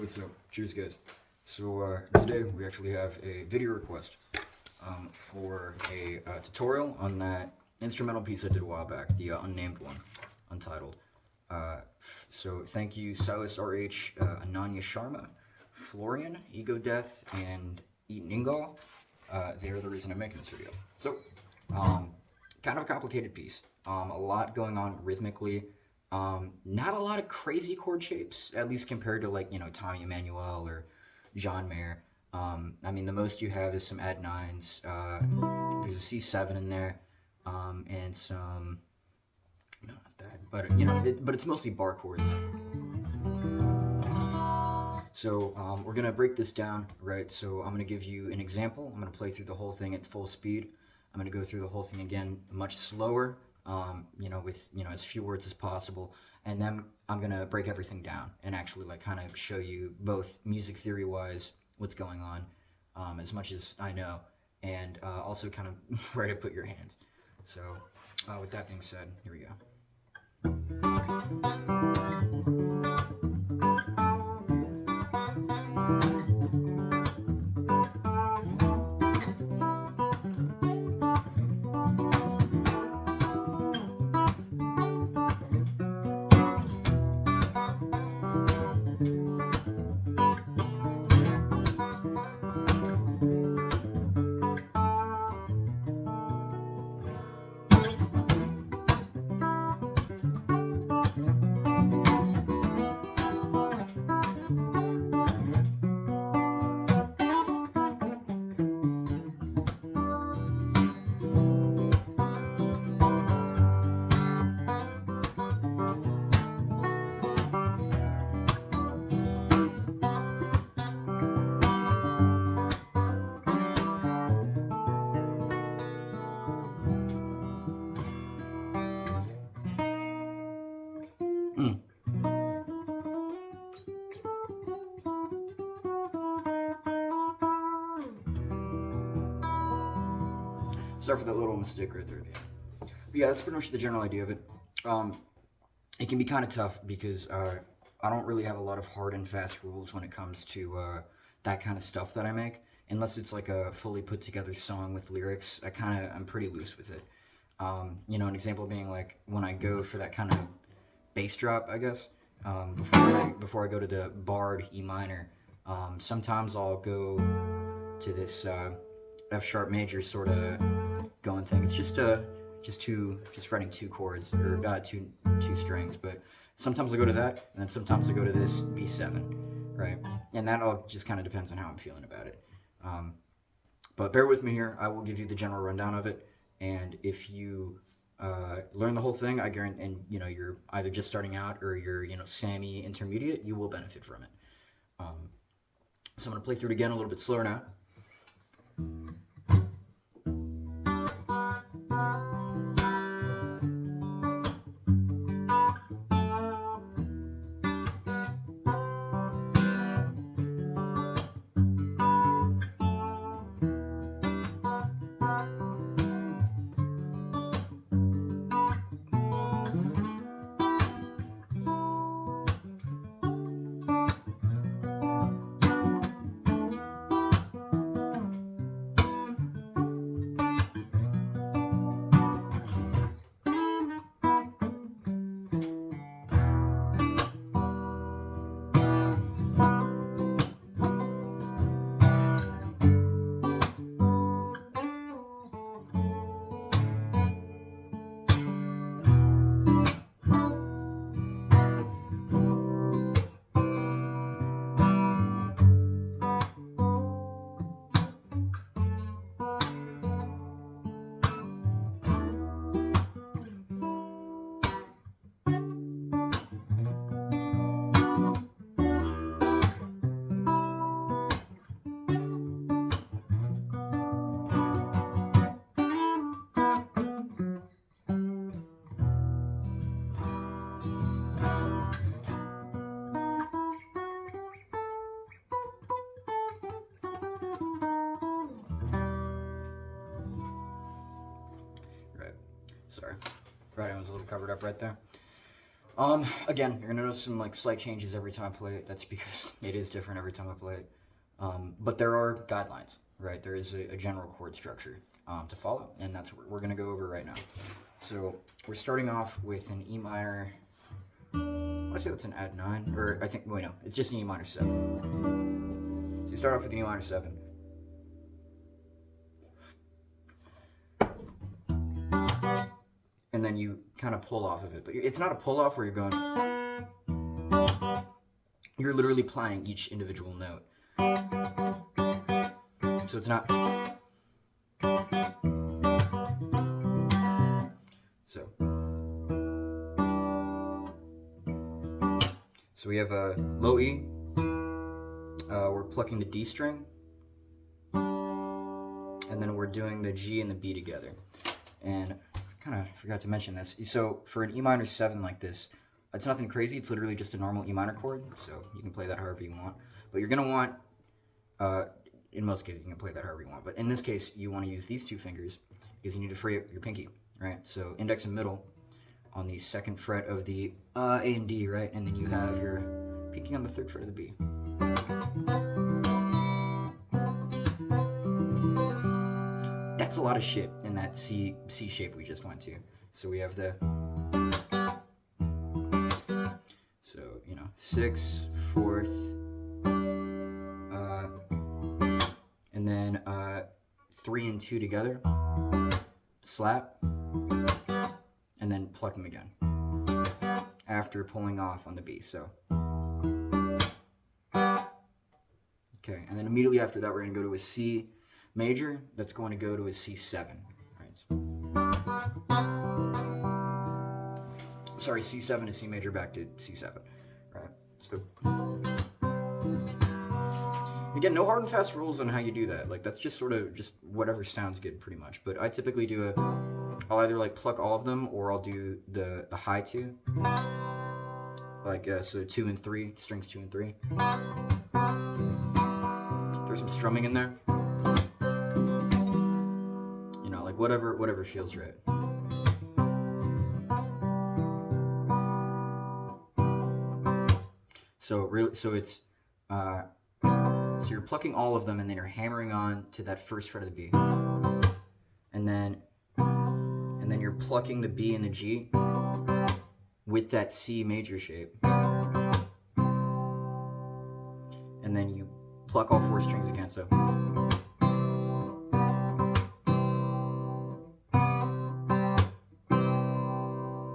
what's up? Cheers, guys. So today we actually have a video request for a tutorial on that instrumental piece I did a while back, the unnamed one, Untitled. So thank you, Silas RH, Ananya Sharma, Florian, Ego Death, and Eaton Ingall. They're the reason I'm making this video. So, kind of a complicated piece. A lot going on rhythmically. Not a lot of crazy chord shapes, at least compared to like, Tommy Emmanuel or John Mayer. I mean, the most you have is some add nines. There's a C7 in there, and some, no, not that, but but it's mostly bar chords. So we're gonna break this down, right? So I'm gonna give you an example. I'm gonna play through the whole thing at full speed. I'm gonna go through the whole thing again much slower, with as few words as possible, and then I'm gonna break everything down and actually like kind of show you both music theory wise what's going on, as much as I know, and also kind of where to put your hands. So with that being said, here we go. Sorry for that little mistake right there. But yeah, that's pretty much the general idea of it. It can be kind of tough because I don't really have a lot of hard and fast rules when it comes to that kind of stuff that I make. Unless it's like a fully put together song with lyrics, I'm pretty loose with it. An example being like when I go for that kind of bass drop, I guess, before I go to the barred E minor, sometimes I'll go to this F sharp major sort of going thing. It's just fretting two chords or two strings. But sometimes I go to that, and then sometimes I go to this B7, right? And that all just kind of depends on how I'm feeling about it. But bear with me here. I will give you the general rundown of it, and if you learn the whole thing, I guarantee, and you're either just starting out or you're Sammy intermediate, you will benefit from it. So I'm gonna play through it again a little bit slower now. Sorry. Right, I was a little covered up right there. Again, you're gonna notice some like slight changes every time I play it. That's because it is different every time I play it. But there are guidelines, right? There is a general chord structure to follow, and that's what we're gonna go over right now. So we're starting off with an E minor. I say that's an add 9, or I think, wait, no, it's just an E minor 7. So you start off with an E minor 7. And then you kind of pull off of it. But it's not a pull off where you're going, you're literally playing each individual note. So it's not. So we have a low E, we're plucking the D string, and then we're doing the G and the B together. And I kind of forgot to mention this. So for an E minor 7 like this, it's nothing crazy, it's literally just a normal E minor chord, so you can play that however you want. But you're going to want, in most cases you can play that however you want, but in this case you want to use these 2 fingers because you need to free up your pinky, right? So index and middle on the 2nd fret of the A and D, right? And then you have your pinky on the 3rd fret of the B. That's a lot of shit in that C shape we just went to. So we have the, so, you know, 6, 4th, and then 3 and 2 together, slap, and then pluck them again after pulling off on the B. So okay, and then immediately after that we're going to go to a C major that's going to go to a C7, right? Sorry, C7 to C major back to C7, right? So again, no hard and fast rules on how you do that. Like, that's just sort of just whatever sounds good pretty much. But I typically do I'll either like pluck all of them, or I'll do the high 2, like so 2 and 3, strings 2 and 3. There's some strumming in there, you know, like whatever feels right. So it's so you're plucking all of them, and then you're hammering on to that 1st fret of the B, and then you're plucking the B and the G with that C major shape, and then you pluck all 4 strings again. So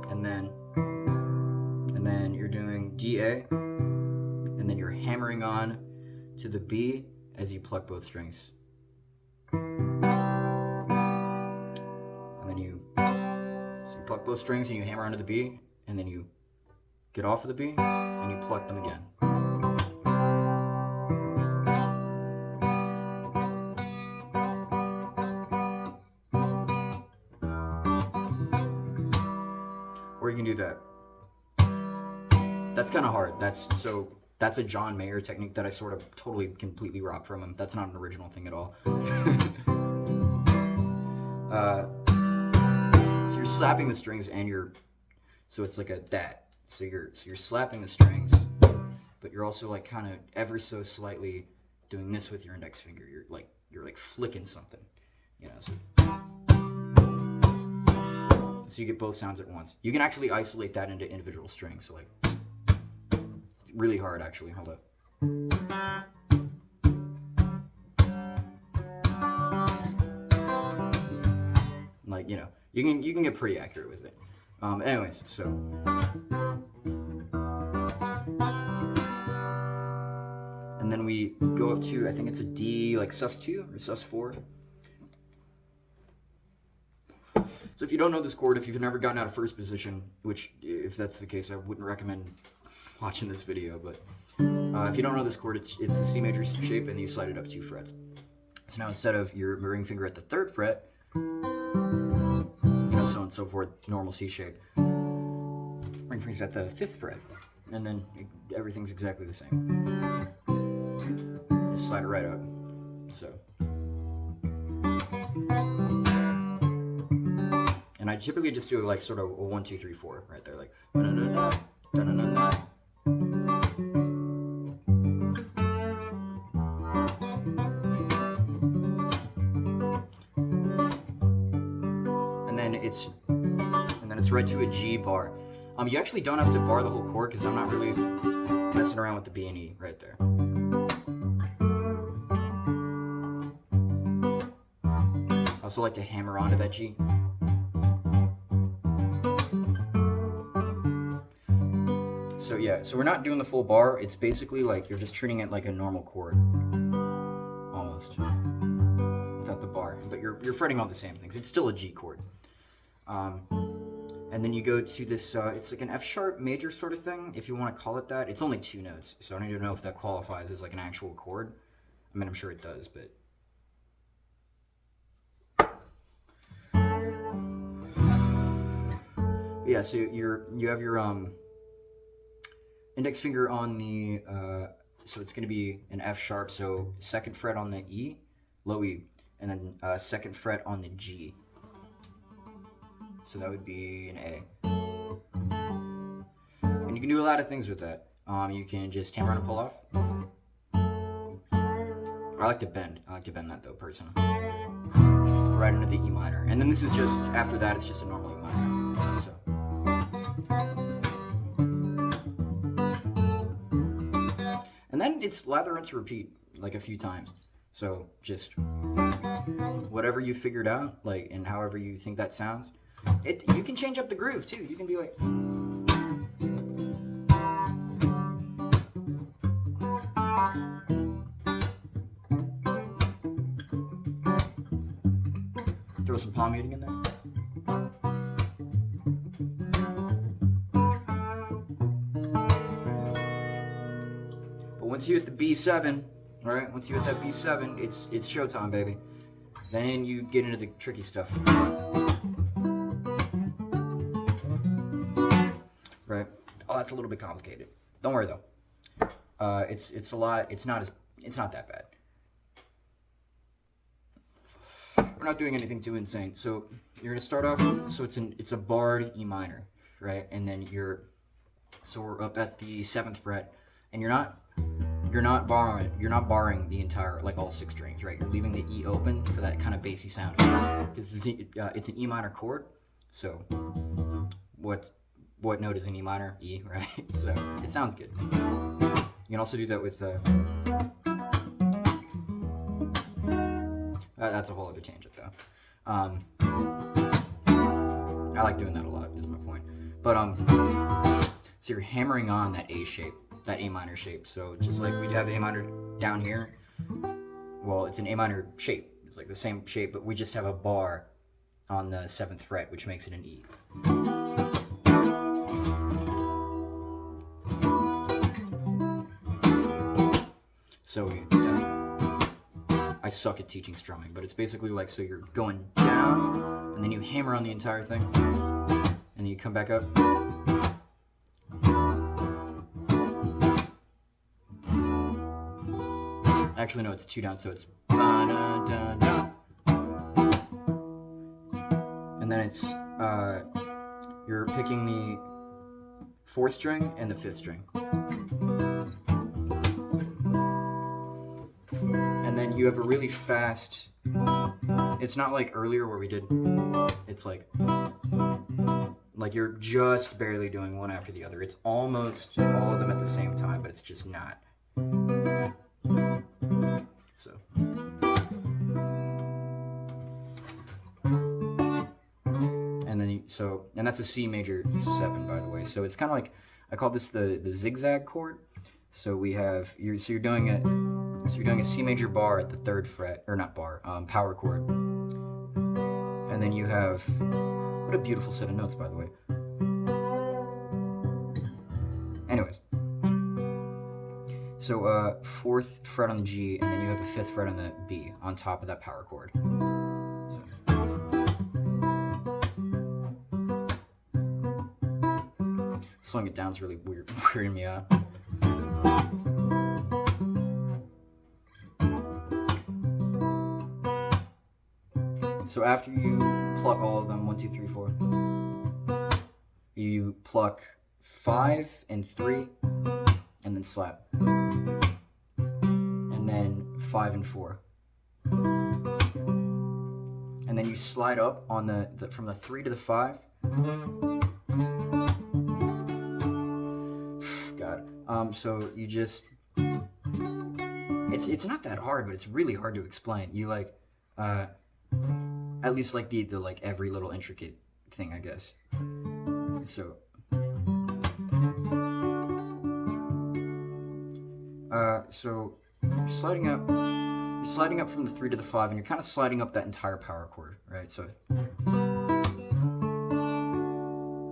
and then you're doing DA, and then you're hammering on to the B as you pluck both strings. Pluck both strings and you hammer onto the B, and then you get off of the B and you pluck them again. Or you can do that. That's kind of hard. That's a John Mayer technique that I sort of totally completely robbed from him. That's not an original thing at all. So you're slapping the strings, and so it's like a that. So you're slapping the strings, but you're also like kind of ever so slightly doing this with your index finger. You're like flicking something, you know. So you get both sounds at once. You can actually isolate that into individual strings. So like, it's really hard actually. Hold up. Like, you know, you can get pretty accurate with it. Anyways, so and then we go up to, I think it's a D, like sus2 or sus4. So if you don't know this chord, if you've never gotten out of 1st position, which if that's the case, I wouldn't recommend watching this video, but if you don't know this chord, it's the C major shape, and you slide it up 2 frets. So now instead of your ring finger at the 3rd fret, you know, so on and so forth, normal C shape, ring finger's at the 5th fret, and then everything's exactly the same. Just slide it right up. So, and I typically just do like sort of a 1, 2, 3, 4 right there, like. Da-na-na-na. And then it's right to a G bar. You actually don't have to bar the whole chord because I'm not really messing around with the B and E right there. I also like to hammer onto that G. So yeah, so we're not doing the full bar. It's basically like you're just treating it like a normal chord, almost, without the bar. But you're fretting all the same things. It's still a G chord. And then you go to this, it's like an F sharp major sort of thing, if you want to call it that. It's only 2 notes, so I don't even know if that qualifies as like an actual chord. I mean, I'm sure it does, but... yeah, so you have your index finger on the, so it's going to be an F sharp, so 2nd fret on the E, low E, and then 2nd fret on the G. So that would be an A. And you can do a lot of things with that. You can just hammer on and pull off. I like to bend. I like to bend that though, personally. Right into the E minor. And then this is just, after that, it's just a normal E minor. So. And then it's lather, rinse, repeat, like a few times. So just whatever you figured out, like, and however you think that sounds. You can change up the groove too. You can be like, throw some palm muting in there. But once you hit the B7, all right, once you hit that B7, it's showtime, baby. Then you get into the tricky stuff. Right? Oh, that's a little bit complicated. Don't worry though. It's a lot. It's not that bad. We're not doing anything too insane. So you're gonna start off. So it's a barred E minor, right? And then so we're up at the 7th fret, and you're not barring the entire, like, all 6 strings, right? You're leaving the E open for that kind of bassy sound because it's an E minor chord. So what note is an E minor? E, right? So it sounds good. You can also do that with that's a whole other tangent though. I like doing that a lot, is my point. But so you're hammering on that A shape, that A minor shape. So just like we have A minor down here, well, it's an A minor shape. It's like the same shape, but we just have a bar on the 7th fret, which makes it an E. So I suck at teaching strumming, but it's basically like, so you're going down, and then you hammer on the entire thing, and then you come back up. Actually, no, it's 2 down, so it's ba-da-da-da. And then it's, you're picking the 4th string and the 5th string. And then you have a really fast, it's not like earlier where we did, it's like you're just barely doing one after the other. It's almost all of them at the same time, but it's just not. So. And then and that's a C major 7, by the way. So it's kind of like, I call this the zigzag chord. So we have, you're doing a C major bar at the 3rd fret, or not bar, power chord. And then you have, what a beautiful set of notes, by the way. Anyways. So 4th fret on the G, and then you have a 5th fret on the B on top of that power chord. So. Slowing it down is really weird, weirding me out. So after you pluck all of them, 1, 2, 3, 4, you pluck 5 and 3, and then slap. And then 5 and 4. And then you slide up on the from the 3 to the 5. God. So you just, it's not that hard, but it's really hard to explain. You like, at least like the like every little intricate thing, I guess. So, so you're sliding up from the 3 to the 5, and you're kind of sliding up that entire power chord, right? So,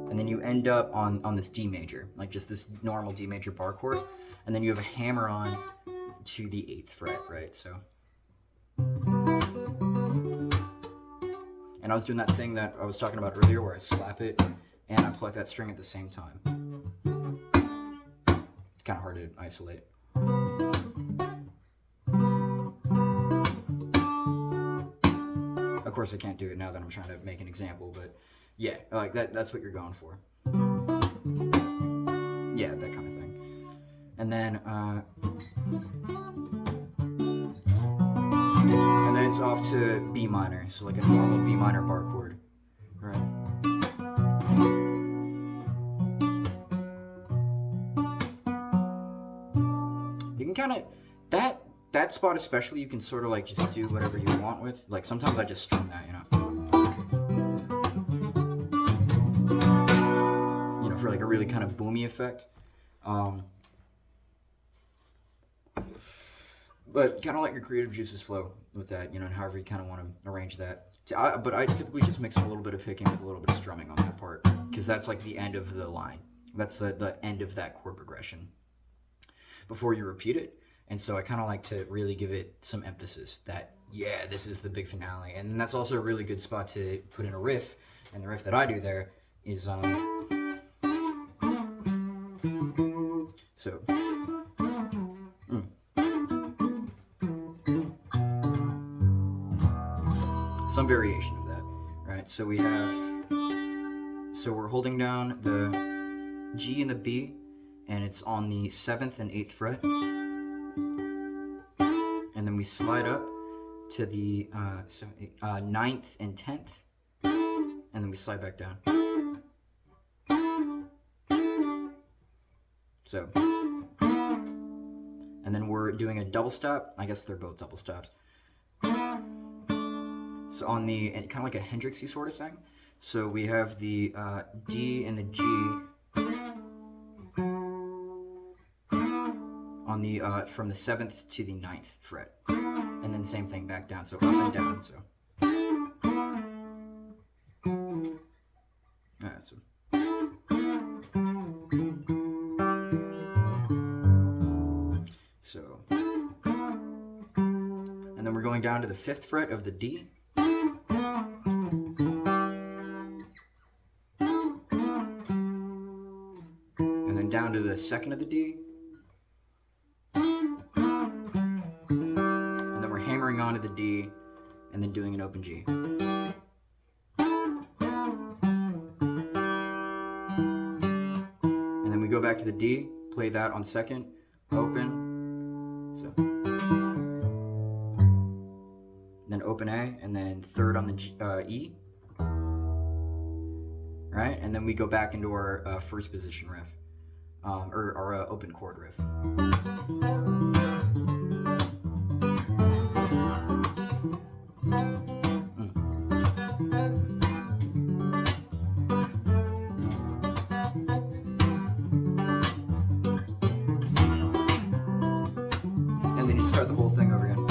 and then you end up on this D major, like just this normal D major bar chord, and then you have a hammer on to the 8th fret, right? So, and I was doing that thing that I was talking about earlier, where I slap it and I pluck that string at the same time. It's kind of hard to isolate. Of course I can't do it now that I'm trying to make an example, but yeah, like that's what you're going for. Yeah, that kind of thing. And then it's off to B minor, so like a normal B minor bar chord, right? You can kind of, that spot especially, you can sort of like just do whatever you want with. Like sometimes I just strum that, you know, for like a really kind of boomy effect. But kind of let your creative juices flow with that, you know, and however you kind of want to arrange that. But I typically just mix a little bit of picking with a little bit of strumming on that part, because that's like the end of the line. That's the end of that chord progression before you repeat it. And so I kind of like to really give it some emphasis that, yeah, this is the big finale. And that's also a really good spot to put in a riff. And the riff that I do there is, so, some variation of that, right? So we have, so we're holding down the G and the B, and it's on the 7th and 8th fret. And then we slide up to the 9th and 10th, and then we slide back down. So, and then we're doing a double stop. I guess they're both double stops. So on the, kind of like a Hendrixy sort of thing. So we have the D and the G on the from the 7th to the 9th fret, and then same thing back down. So up and down. So. So, and then we're going down to the 5th fret of the D. And then down to the 2nd of the D. And then we're hammering onto the D and then doing an open G. And then we go back to the D, play that on 2nd, open. So, then open A, and then 3rd on the E, right? And then we go back into our 1st position riff, or our open chord riff. And then you start the whole thing over again.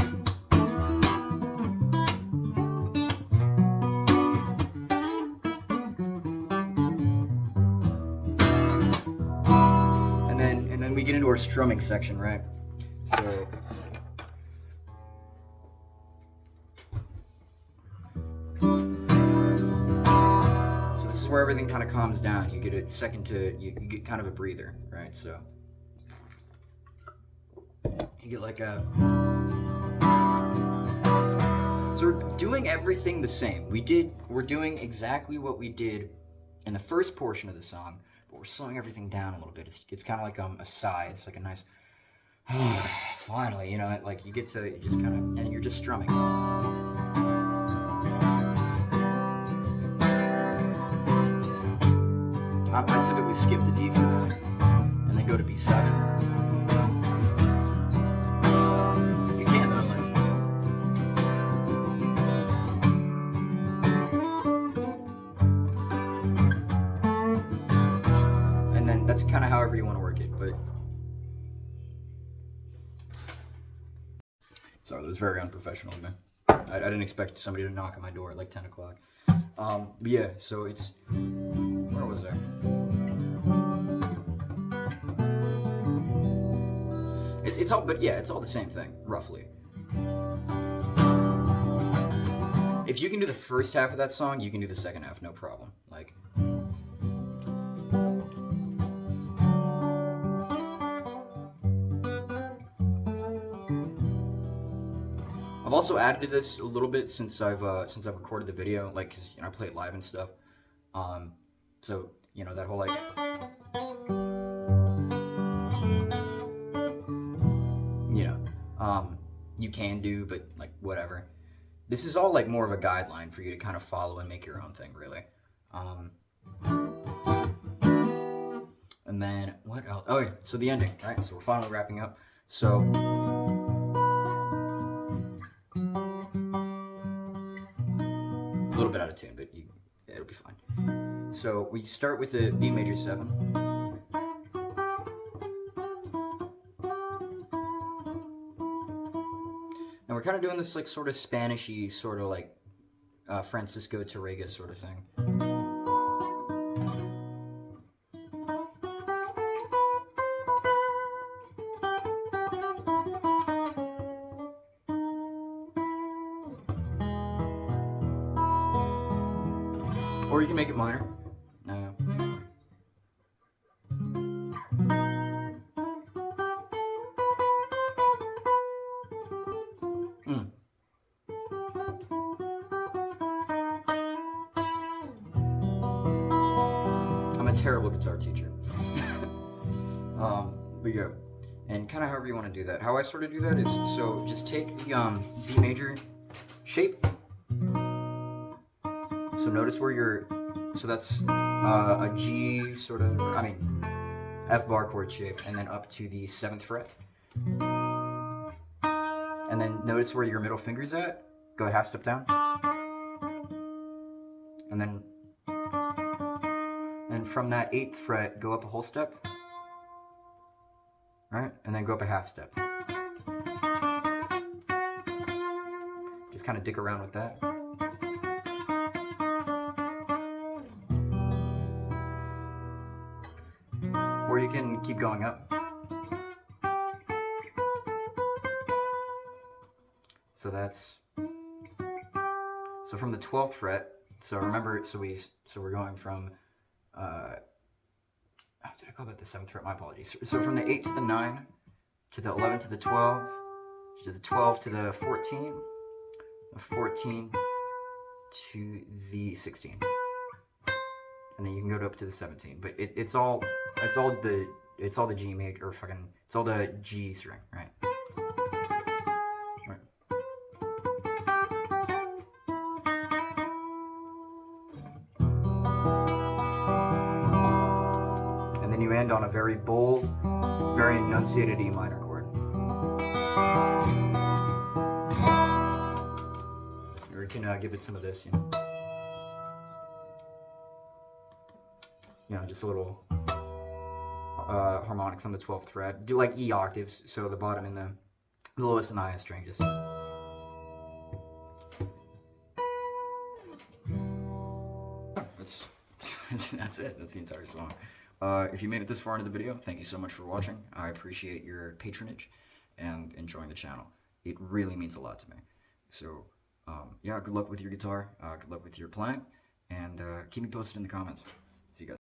And then we get into our strumming section, right? So this is where everything kind of calms down. You get a second to, you get kind of a breather, right? So you get like a, so we're doing everything the same. We're doing exactly what we did in the first portion of the song, but we're slowing everything down a little bit. It's kind of like a sigh. It's like a nice, finally, you know, like you get to, you just kind of, and you're just strumming. I typically skip the D for that, and then go to B7. You can though, like. And then that's kind of however you want to work it, but. Sorry, that was very unprofessional of me. I didn't expect somebody to knock on my door at like 10 o'clock. But yeah, so it's, where was I? It's all, but yeah, it's all the same thing, roughly. If you can do the first half of that song, you can do the second half, no problem. Like, I've also added to this a little bit since I've recorded the video, like, 'cause, you know, I play it live and stuff. So, you know, that whole, like, you know, you can do, but, like, whatever. This is all, like, more of a guideline for you to kind of follow and make your own thing, really. And then, what else? Oh, yeah, so the ending, right? So we're finally wrapping up. So, a little bit out of tune, but it'll be fine. So we start with the B major 7. And we're kind of doing this like sort of Spanishy, sort of like Francisco Tarrega sort of thing. Or you can make it minor. I'm a terrible guitar teacher. But yeah, and kind of however you want to do that. How I sort of do that is, so just take the B major shape. So notice where you're, so that's a G sort of, I mean, F bar chord shape, and then up to the 7th fret. And then notice where your middle finger's at, go a half step down. And then, from that 8th fret, go up a whole step. Right? And then go up a half step. Just kind of dick around with that. Or you can keep going up. So that's, so from the 12th fret, so remember, so we're going from, did I call that the 7th fret? My apologies. So from the 8 to the 9, to the 11 to the 12, to the 12 to the 14, the 14 to the 16. And then you can go up to the 17, but it's all the G major, or fucking, it's all the G string, right? Right. And then you end on a very bold, very enunciated E minor chord. Or you can give it some of this, you know. You know, just a little harmonics on the 12th fret. Do like E octaves, so the bottom and the lowest and highest string just. That's it. That's the entire song. If you made it this far into the video, thank you so much for watching. I appreciate your patronage and enjoying the channel. It really means a lot to me. So, yeah, good luck with your guitar. Good luck with your playing, and keep me posted in the comments. See you guys.